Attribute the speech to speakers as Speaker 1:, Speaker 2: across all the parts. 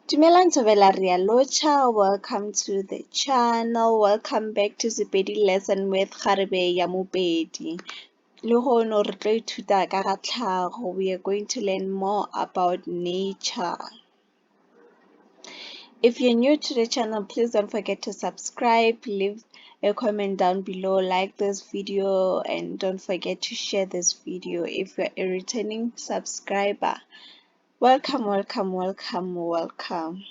Speaker 1: Dumelang Thobela Ria Locha, welcome to the channel. Welcome back to Sepedi lesson with Kgarebe ya Mopedi. Le hono re tlo ithuta ka ga tlhago. We are going to learn more about nature. If you're new to the channel, please don't forget to subscribe, leave a comment down below, like this video, and don't forget to share this video. If you're a returning subscriber, welcome, welcome, welcome, welcome.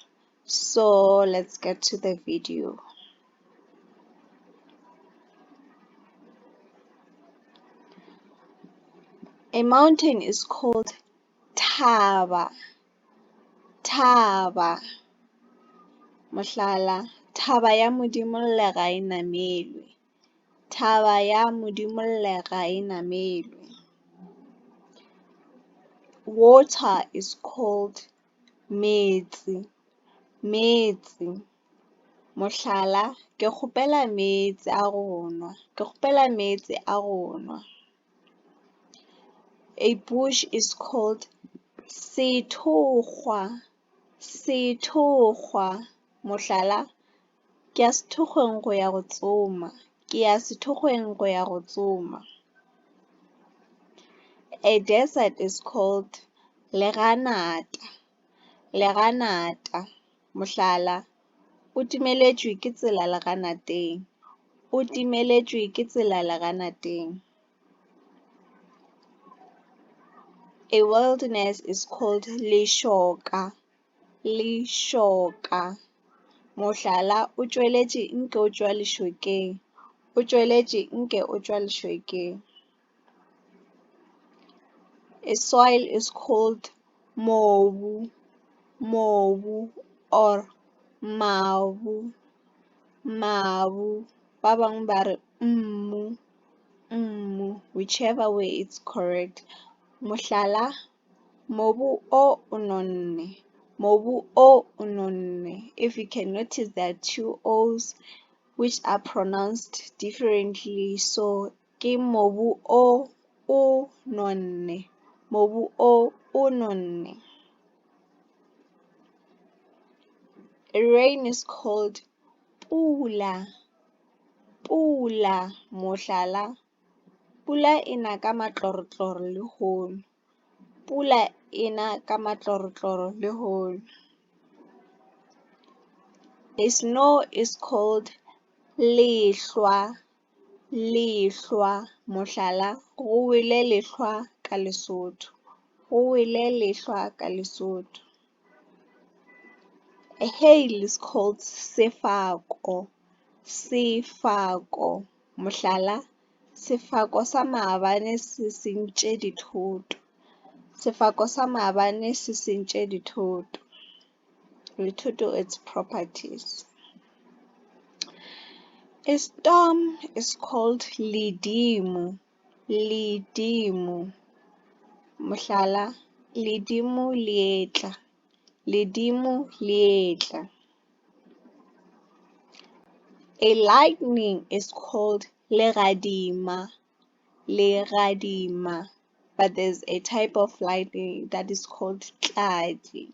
Speaker 1: So let's get to the video. A mountain is called Thaba. Thaba. Mohlala, Thaba ya Modimolle ga e namelwe. Thaba ya Modimolle ga e namelwe. Water is called metsi. Metsi. Mohlala, ke kgopela metsi a go nwa. Ke kgopela metsi a go nwa. A bush is called sethokgwa. Sethokgwa. Mohlala, ke ya sethokgweng go ya go tsoma. Ke ya sethokgweng go ya go tsoma. A desert is called leganata. Leganata. Mohlala, o timeletšwe ke tsela leganateng. O timeletšwe ke tsela leganateng. A wilderness is called lešoka. Lešoka. Mohlala, o tšweletše nke o tšwa lešokeng. O tšweletše nke o tšwa lešokeng. A soil is called mobu. Mobu or mabu. Mabu. Ba bangwe ba re mmu. Mmu. Whichever way it's correct. Mohlala, mobu o nonne. Mobu o nonne. If you can notice, there are two O's which are pronounced differently. So, ke mobu o nonne. Mobu o nonne. Rain is called pula. Pula. Mohlala, pula ena ka matlorotloro le hono. Pula ena ka matlorotloro le hono. A snow is called lehlwa. Lehlwa. Mohlala, go wele lehlwa ka Lesotho. Go wele lehlwa ka Lesotho. A hail is called sefako. Sefako. Mohlala, sefako sa maabane se sentše dithoto. Sefako sa maabane se sentše dithoto. Dithoto, its properties. A storm is called ledimo. Ledimo. Mohlala, ledimo le etla. Ledimo le etla. A lightning is called legadima. Legadima. But there's a type of lightning that is called tladi.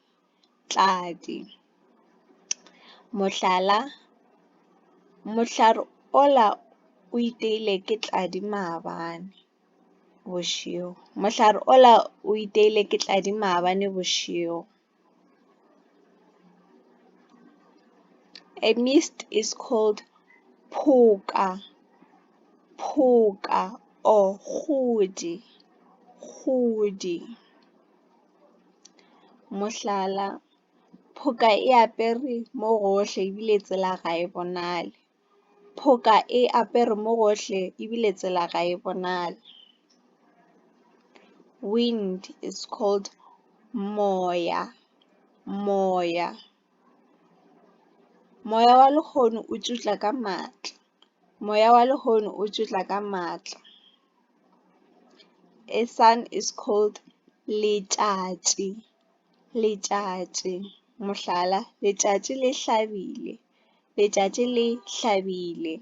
Speaker 1: Tladi. Mohlala, mohlare ola o iteile ke tladi maabane bošego. Mohlare ola o iteile ke tladi maabane bošego. A mist is called phoka. Phoka or kgodi. Kgodi. Mohlala, phoka e apere mo gohle ebile tsela ga e bonale. Phoka e apere mo gohle ebile tsela ga e bonale. Wind is called moya. Moya. Moya wa lekgono o tšutla ka maatla. Moya wa lekgono o tšutla ka maatla. A sun is called letšatši. Letšatši. Mohlala, letšatši le hlabile. Letšatši le hlabile.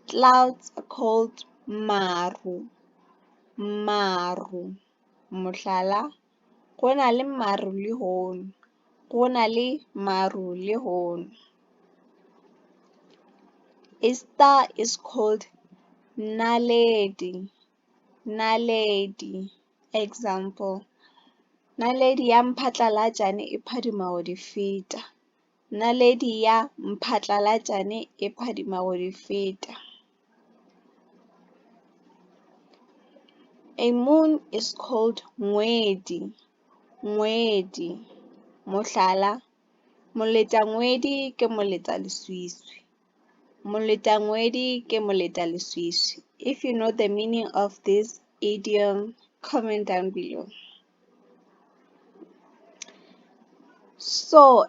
Speaker 1: Clouds are called maru. Maru. Mohlala, Go na le maru le hono. Go na le maru le hono. A star is called Naledi. Naledi. Example. Naledi ya mphatlalatšane e phadima go di feta. Naledi ya mphatlalatšane e phadima go di feta. A moon is called Ngwedi. Ngwedi. Mohlala, moletangwedi ke moletaleswiswi. Moletangwedi ke moletaleswiswi. If you know the meaning of this idiom, comment down below. So,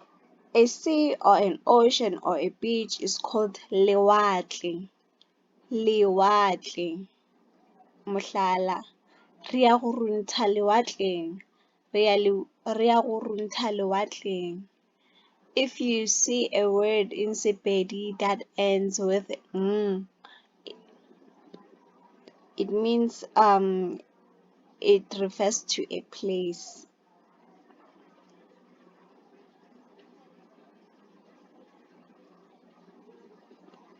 Speaker 1: a sea or an ocean or a beach is called lewatle. Lewatle. Mohlala, re ya go runtha lewatleng. Re ya go runtha lewatleng. If you see a word in Sepedi that ends with ng, it means it refers to a place.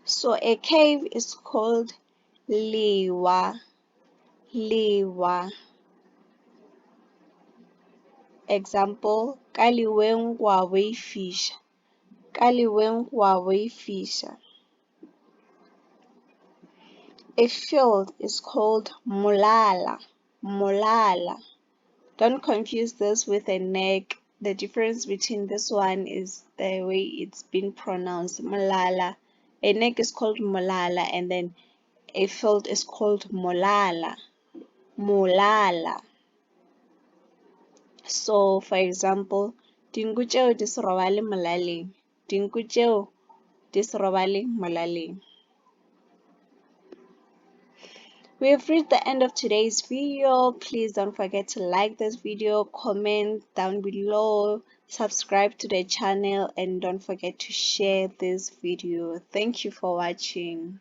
Speaker 1: So a cave is called lewa. Lewa. Example, ka leweng wa boifisha. Ka leweng wa boifisha. A field is called molala. Molala. Don't confuse this with a neck. The difference between this one is the way it's been pronounced. Molala. A neck is called molala, and then a field is called molala. Molala. So, for example, dinku tšeo di se robale molaleng. Dinku tšeo di se robale molaleng. We have reached the end of today's video. Please don't forget to like this video, comment down below, subscribe to the channel, and don't forget to share this video. Thank you for watching.